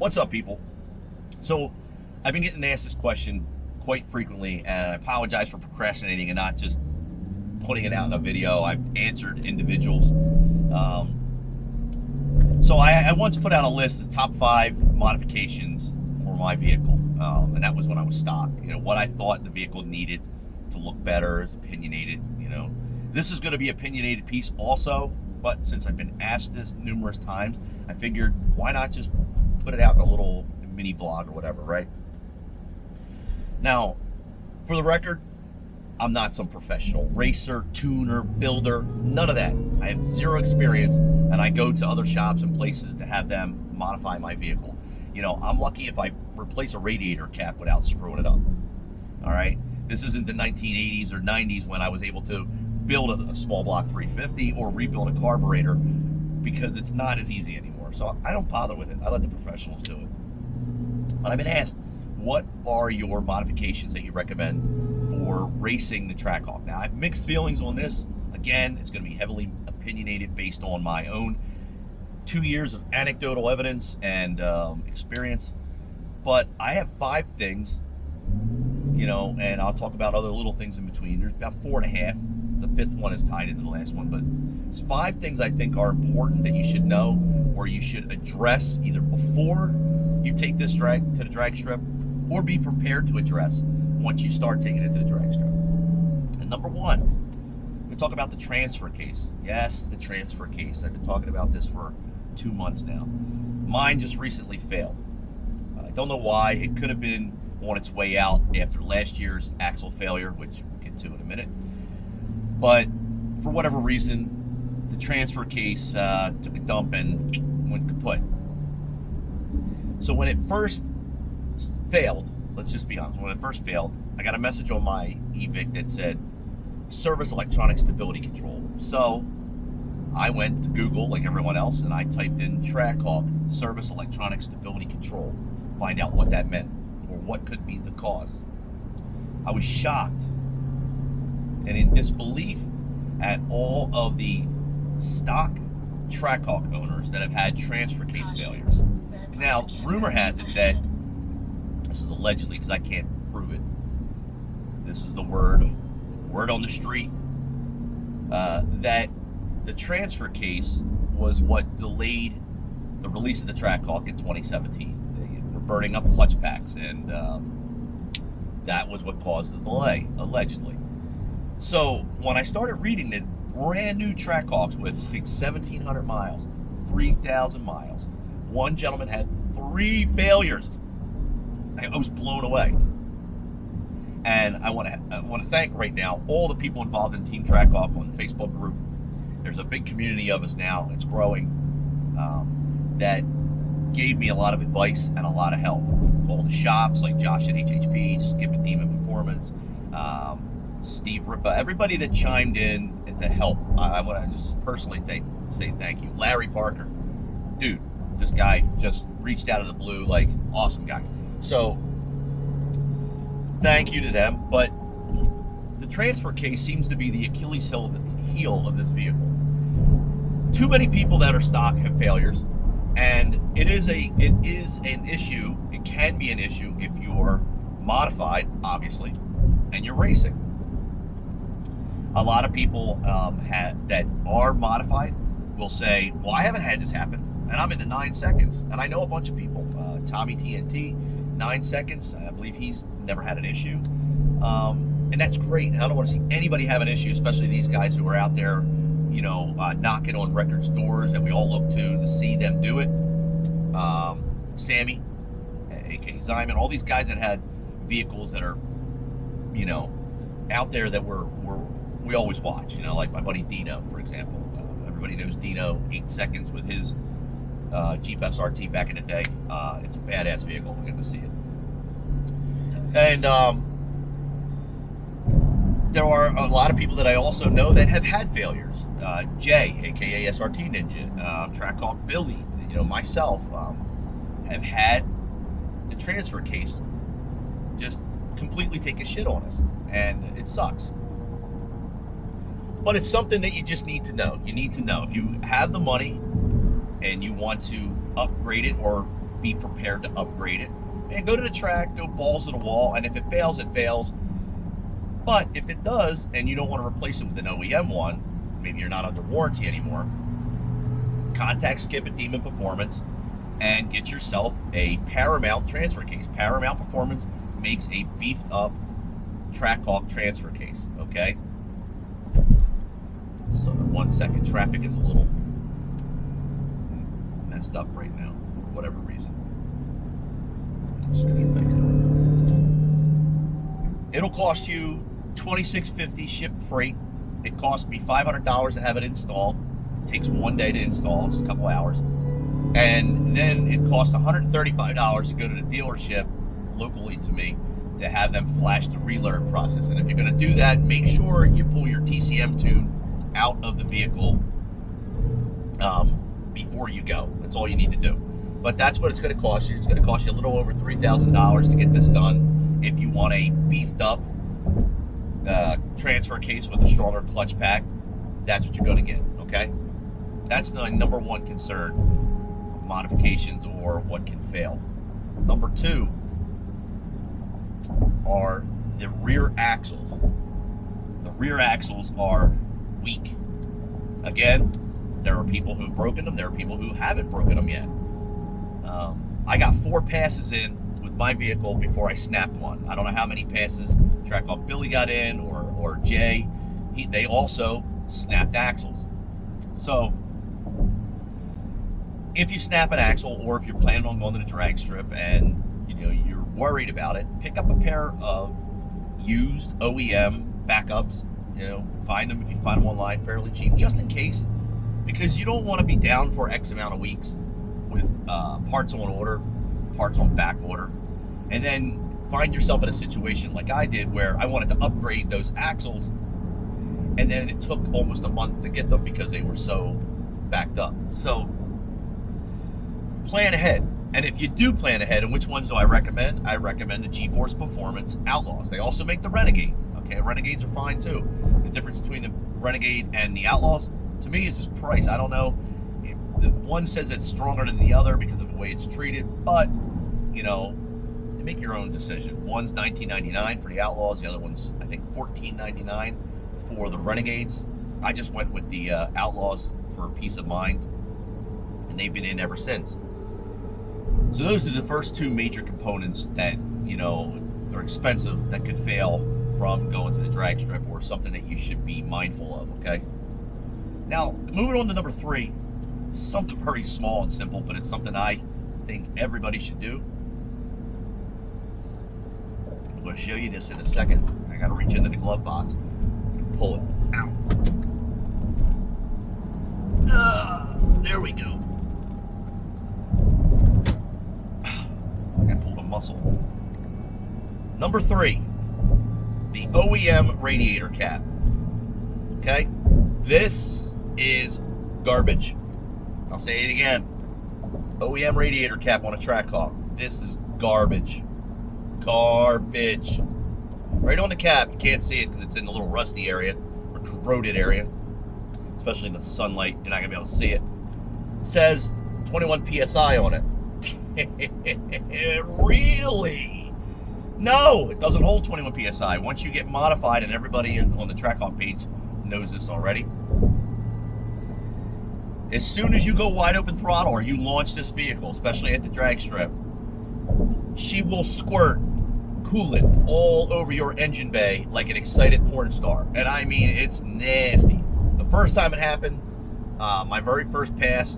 What's up, people? So, I've been getting asked this question quite frequently, and I apologize for procrastinating and not just putting it out in a video. I've answered individuals. So I once put out a list of top 5 modifications for my vehicle, and that was when I was stock. You know, what I thought the vehicle needed to look better, is opinionated. You know, this is going to be an opinionated piece also, but since I've been asked this numerous times, I figured why not just put it out in a little mini vlog or whatever, right? Now, for the record, I'm not some professional racer, tuner, builder, none of that. I have zero experience, and I go to other shops and places to have them modify my vehicle. You know, I'm lucky if I replace a radiator cap without screwing it up. All right? This isn't the 1980s or 90s when I was able to build a small block 350 or rebuild a carburetor, because it's not as easy anymore. So I don't bother with it. I let the professionals do it. But I've been asked, what are your modifications that you recommend for racing the Trackhawk? Now, I have mixed feelings on this. Again, it's going to be heavily opinionated based on my own 2 years of anecdotal evidence and experience. But I have 5 things, you know, and I'll talk about other little things in between. There's about 4.5. The 5th one is tied into the last one, but there's 5 things I think are important that you should know, or you should address either before you take this drag to the drag strip, or be prepared to address once you start taking it to the drag strip. And number 1, we talk about the transfer case. Yes, the transfer case. I've been talking about this for 2 months now. Mine just recently failed. I don't know why. It could have been on its way out after last year's axle failure, which we'll get to in a minute. But for whatever reason, the transfer case took a dump and went kaput. So when it first failed, let's just be honest, when it first failed, I got a message on my eVic that said service electronic stability control. So I went to Google like everyone else, and I typed in Trackhawk service electronic stability control, find out what that meant or what could be the cause. I was shocked and in disbelief at all of the stock Trackhawk owners that have had transfer case failures. Now, rumor has it that, this is allegedly because I can't prove it, this is the word on the street, that the transfer case was what delayed the release of the Trackhawk in 2017. They were burning up clutch packs, and that was what caused the delay, allegedly. So when I started reading the brand new Trackhawks with 1,700 miles, 3,000 miles, one gentleman had 3 failures, I was blown away. And I want to thank right now all the people involved in Team Trackhawk on the Facebook group. There's a big community of us now. It's growing. That gave me a lot of advice and a lot of help. All the shops like Josh at HHP, Skip at Demon Performance, Steve Ripa, everybody that chimed in to help. I want to just personally say thank you. Larry Parker, dude, this guy just reached out of the blue, like, awesome guy. So thank you to them. But the transfer case seems to be the Achilles heel of this vehicle. Too many people that are stock have failures, and it is an issue. It can be an issue if you're modified, obviously, and you're racing. A lot of people that are modified will say, well, I haven't had this happen, and I'm into 9 seconds. And I know a bunch of people. Tommy TNT, 9 seconds. I believe he's never had an issue. And that's great. And I don't want to see anybody have an issue, especially these guys who are out there, you know, knocking on records doors that we all look to see them do it. Sammy, aka Zyman, all these guys that had vehicles that are, you know, out there that we always watch, you know, like my buddy Dino, for example. Everybody knows Dino, 8 seconds with his Jeep SRT back in the day. It's a badass vehicle. I get to see it. And there are a lot of people that I also know that have had failures. Jay, aka SRT Ninja, Trackhawk Billy, you know, myself, have had the transfer case just completely take a shit on us, and it sucks. But it's something that you just need to know. You need to know if you have the money and you want to upgrade it or be prepared to upgrade it. And go to the track, go balls to the wall, and if it fails, it fails. But if it does, and you don't want to replace it with an OEM one, maybe you're not under warranty anymore, contact Skip at Demon Performance and get yourself a Paramount transfer case. Paramount Performance makes a beefed up Trackhawk transfer case, okay? So 1 second, traffic is a little messed up right now for whatever reason. It'll cost you $26.50 shipped freight. It cost me $500 to have it installed. It takes 1 day to install, just a couple hours. And then it costs $135 to go to the dealership locally to me to have them flash the relearn process. And if you're going to do that, make sure you pull your TCM tune out of the vehicle before you go. That's all you need to do. But that's what it's going to cost you. It's going to cost you a little over $3,000 to get this done. If you want a beefed up transfer case with a stronger clutch pack, that's what you're going to get, okay? That's the number one concern, modifications or what can fail. Number two are the rear axles. The rear axles are weak. Again, there are people who've broken them. There are people who haven't broken them yet. I got 4 passes in with my vehicle before I snapped one. I don't know how many passes Trackhawk Billy got in or Jay. They also snapped axles. So if you snap an axle, or if you're planning on going to the drag strip and you're worried about it, pick up a pair of used OEM backups. Find them if you can find them online fairly cheap, just in case, because you don't want to be down for X amount of weeks with parts on order, parts on back order, and then find yourself in a situation like I did where I wanted to upgrade those axles, and then it took almost a month to get them because they were so backed up. So plan ahead. And if you do plan ahead, and which ones do I recommend? I recommend the G-Force Performance Outlaws. They also make the Renegade. Okay, Renegades are fine too. The difference between the Renegade and the Outlaws, to me, is just price. I don't know. The one says it's stronger than the other because of the way it's treated, but make your own decision. One's $19.99 for the Outlaws. The other one's, I think, $14.99 for the Renegades. I just went with the Outlaws for peace of mind, and they've been in ever since. So those are the first 2 major components that are expensive, that could fail from going to the drag strip, or something that you should be mindful of. Okay. Now moving on to number 3, something very small and simple, but it's something I think everybody should do. I'm going to show you this in a second. I got to reach into the glove box and pull it out. There we go. I pulled a muscle. Number 3, the OEM radiator cap. Okay? This is garbage. I'll say it again. OEM radiator cap on a Trackhawk. This is garbage. Garbage. Right on the cap, you can't see it because it's in the little rusty area or corroded area, especially in the sunlight. You're not going to be able to see it. It says 21 PSI on it. Really? No, it doesn't hold 21 PSI. Once you get modified, and everybody on the Trackhawk page knows this already, as soon as you go wide open throttle or you launch this vehicle, especially at the drag strip, she will squirt coolant all over your engine bay like an excited porn star. And I mean, it's nasty. The first time it happened, my very first pass,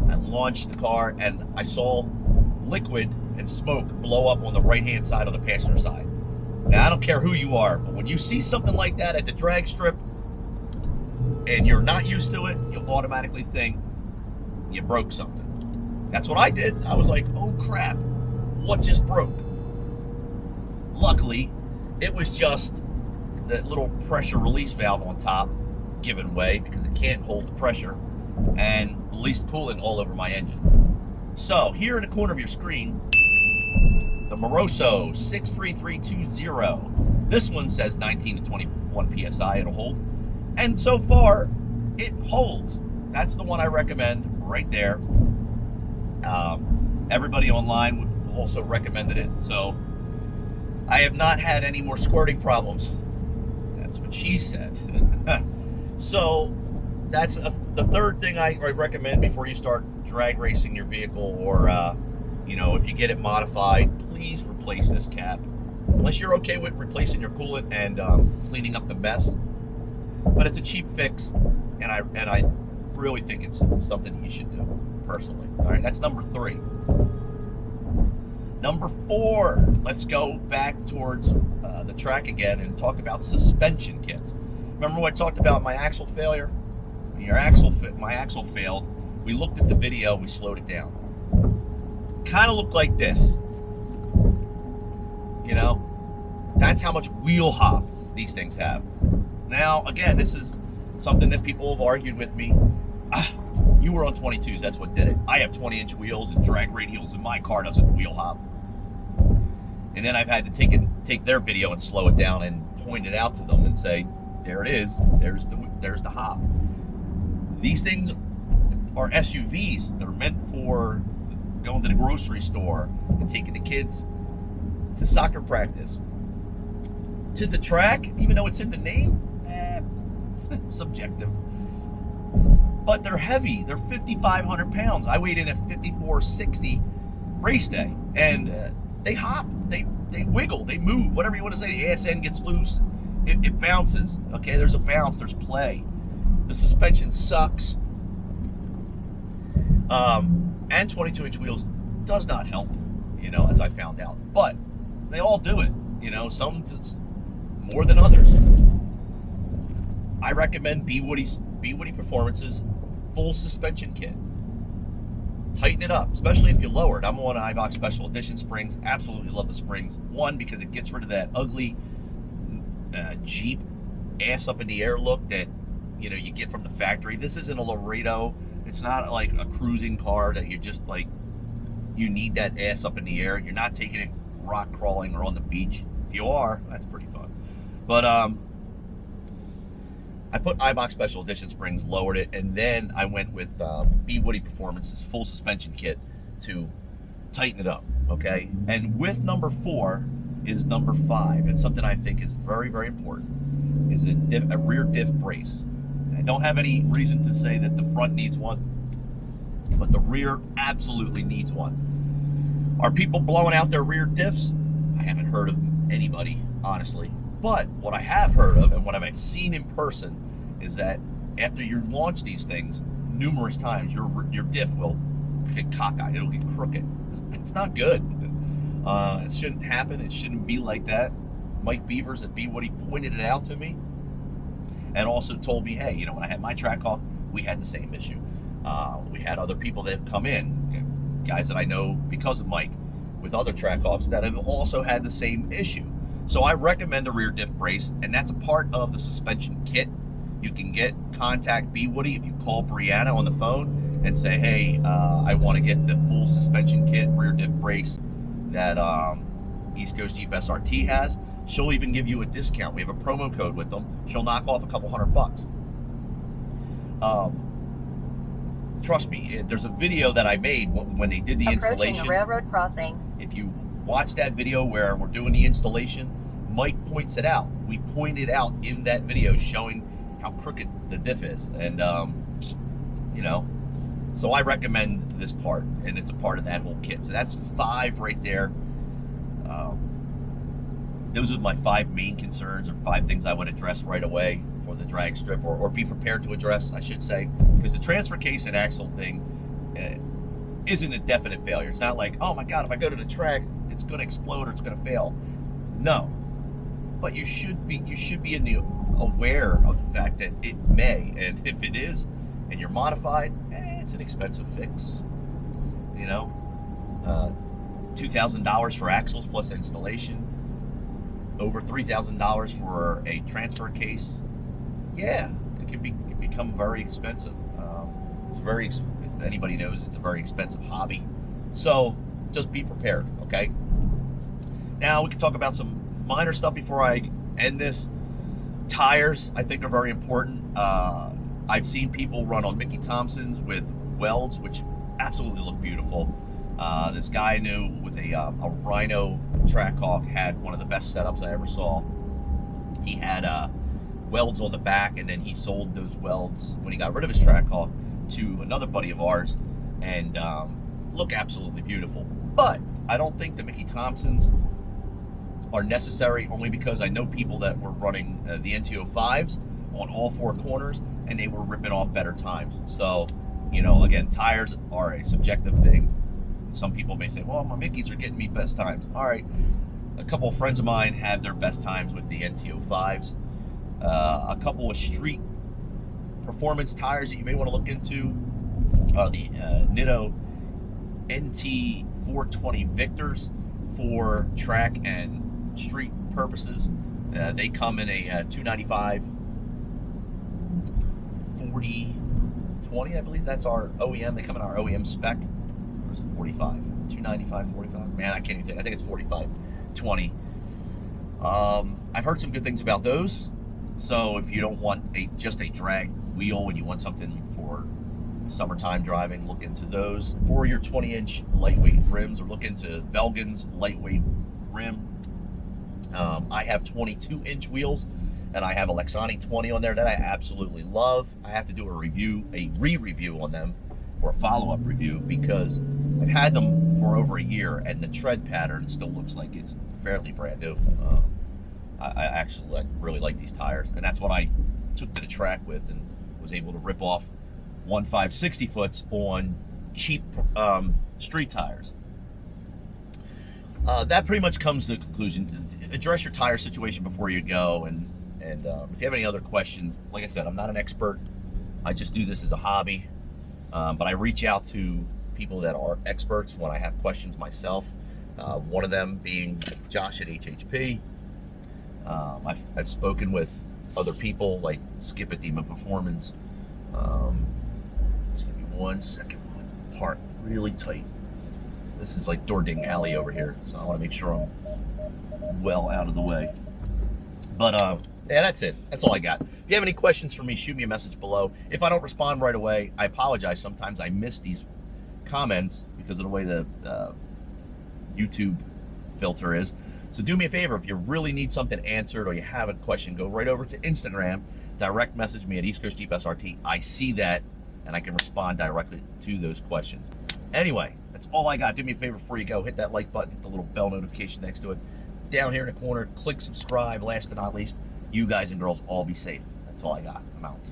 I launched the car and I saw liquid and smoke blow up on the right-hand side on the passenger side. Now, I don't care who you are, but when you see something like that at the drag strip and you're not used to it, you'll automatically think you broke something. That's what I did. I was like, oh crap, what just broke? Luckily, it was just the little pressure release valve on top giving way because it can't hold the pressure, and released coolant all over my engine. So here in the corner of your screen, the Moroso 63320. This one says 19 to 21 PSI it'll hold. And so far, it holds. That's the one I recommend right there. Everybody online also recommended it. So I have not had any more squirting problems. That's what she said. So that's the third thing I recommend before you start drag racing your vehicle, or you know, if you get it modified, please replace this cap. Unless you're okay with replacing your coolant and cleaning up the mess. But it's a cheap fix, and I really think it's something you should do, personally. All right, that's number 3. Number 4, let's go back towards the track again and talk about suspension kits. Remember when I talked about my axle failure? My axle failed. We looked at the video, we slowed it down. Kind of looked like this. You know, that's how much wheel hop these things have. Now, again, this is something that people have argued with me. You were on 22s, that's what did it. I have 20-inch wheels and drag radials, and my car doesn't wheel hop. And then I've had to take their video and slow it down and point it out to them and say, there it is, there's the hop. These things are SUVs. They're meant for going to the grocery store and taking the kids to soccer practice. To the track, even though it's in the name, it's subjective. But they're heavy. They're 5,500 pounds. I weighed in at 5,460 race day, and they hop, they wiggle, they move, whatever you want to say. The ass end gets loose, it bounces. Okay, there's a bounce, there's play. The suspension sucks. And 22-inch wheels does not help, you know, as I found out. But they all do it, you know, some more than others. I recommend B Woody Performance's full suspension kit. Tighten it up, especially if you lower it. I'm on iBox Special Edition springs. Absolutely love the springs. One, because it gets rid of that ugly Jeep ass up in the air look that, you know, you get from the factory. This isn't a Laredo. It's not like a cruising car that you're just like, you need that ass up in the air. You're not taking it rock crawling or on the beach. If you are, that's pretty fun. But I put iBox Special Edition springs, lowered it, and then I went with B Woody Performance's full suspension kit to tighten it up, okay? And with number 4 is number 5, and something I think is very, very important, is a rear diff brace. I don't have any reason to say that the front needs one, but the rear absolutely needs one. Are people blowing out their rear diffs? I haven't heard of anybody, honestly. But what I have heard of, and what I've seen in person, is that after you launch these things numerous times, your diff will get cockeyed. It'll get crooked. It's not good. It shouldn't happen. It shouldn't be like that. Mike Beavers at B Woody pointed it out to me, and also told me, hey, you know, when I had my Trackhawk, we had the same issue. We had other people that have come in, guys that I know because of Mike, with other Trackhawks that have also had the same issue. So I recommend a rear diff brace, and that's a part of the suspension kit. You can contact B Woody if you call Brianna on the phone and say, hey, I want to get the full suspension kit rear diff brace that East Coast Jeep SRT has. She'll even give you a discount. We have a promo code with them. She'll knock off a couple $100. Trust me, there's a video that I made when they did the installation. A railroad crossing. If you watch that video where we're doing the installation, Mike points it out. We pointed out in that video showing how crooked the diff is. And, you know, so I recommend this part, and it's a part of that whole kit. So that's 5 right there. Those are my 5 main concerns, or 5 things I would address right away for the drag strip, or be prepared to address, I should say, because the transfer case and axle thing isn't a definite failure. It's not like, oh my God, if I go to the track, it's going to explode or it's going to fail. No, but you should be aware of the fact that it may, and if it is, and you're modified, it's an expensive fix. You know, $2,000 for axles plus installation, over $3,000 for a transfer case. Yeah, it can become very expensive. If anybody knows, it's a very expensive hobby. So just be prepared, okay? Now we can talk about some minor stuff before I end this. Tires, I think, are very important. I've seen people run on Mickey Thompsons with welds, which absolutely look beautiful. This guy I knew with a Rhino Trackhawk had one of the best setups I ever saw. He had welds on the back, and then he sold those welds when he got rid of his Trackhawk to another buddy of ours, and look absolutely beautiful. But I don't think the Mickey Thompsons are necessary, only because I know people that were running the NT05s on all four corners, and they were ripping off better times. So, you know, again, tires are a subjective thing. Some people may say, well, my Mickeys are getting me best times. All right, a couple of friends of mine had their best times with the NT05s. A couple of street performance tires that you may want to look into are the Nitto NT420 Victors for track and street purposes. They come in a 295 40/20, I believe that's our OEM. They come in our OEM spec. Or is it 45? 295 45? Man, I can't even think. I think it's 45/20. I've heard some good things about those. So if you don't want just a drag wheel and you want something for summertime driving, look into those. For your 20-inch lightweight rims, or look into Velgen's lightweight rim. I have 22-inch wheels, and I have a Lexani 20 on there that I absolutely love. I have to do a re-review on them, or a follow-up review, because I've had them for over a year, and the tread pattern still looks like it's fairly brand new. I actually really like these tires, and that's what I took to the track with, and was able to rip off 1.5 60-foots on cheap street tires. That pretty much comes to the conclusion. To address your tire situation before you go, and if you have any other questions, like I said, I'm not an expert. I just do this as a hobby, but I reach out to people that are experts when I have questions myself. One of them being Josh at HHP. I've spoken with other people like Skip at Demon Performance. Just give me 1 second. Part really tight. This is like Dording Alley over here, so I want to make sure I'm well out of the way. But yeah, that's it. That's all I got. If you have any questions for me, shoot me a message below. If I don't respond right away, I apologize. Sometimes I miss these comments because of the way the YouTube filter is. So do me a favor, if you really need something answered or you have a question, go right over to Instagram, direct message me at East Coast Jeep SRT. I see that, and I can respond directly to those questions. Anyway, that's all I got. Do me a favor before you go. Hit that like button, hit the little bell notification next to it. Down here in the corner, click subscribe. Last but not least, you guys and girls all be safe. That's all I got. I'm out.